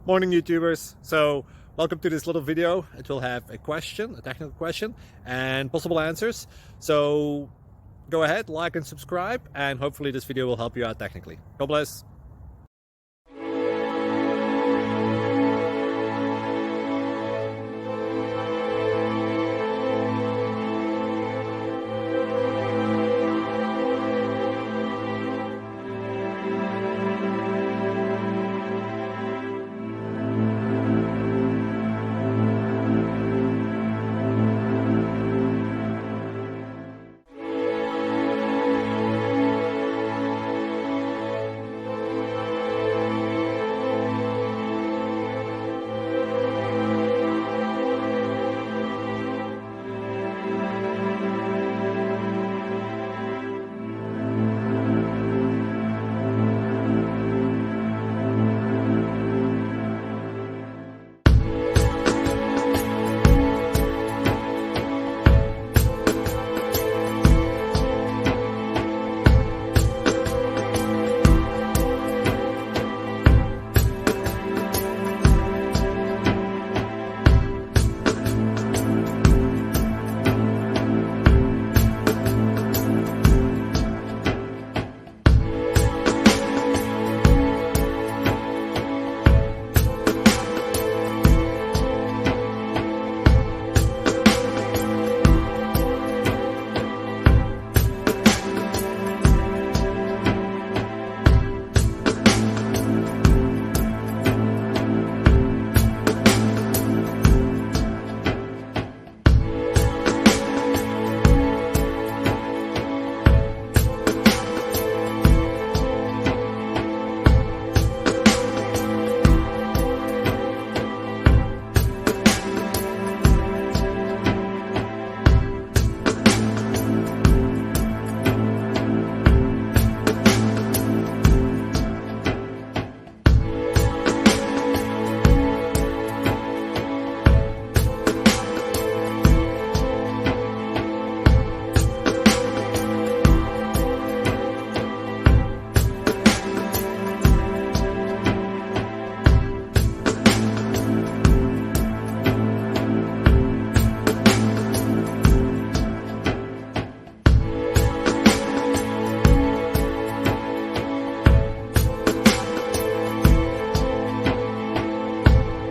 Morning, YouTubers. So welcome to this little video. It will have a question, a technical question, and possible answers. So go ahead, like and subscribe, and hopefully this video will help you out technically. God bless.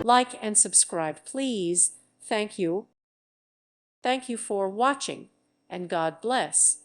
Like and subscribe, please. Thank you. Thank you for watching, and God bless.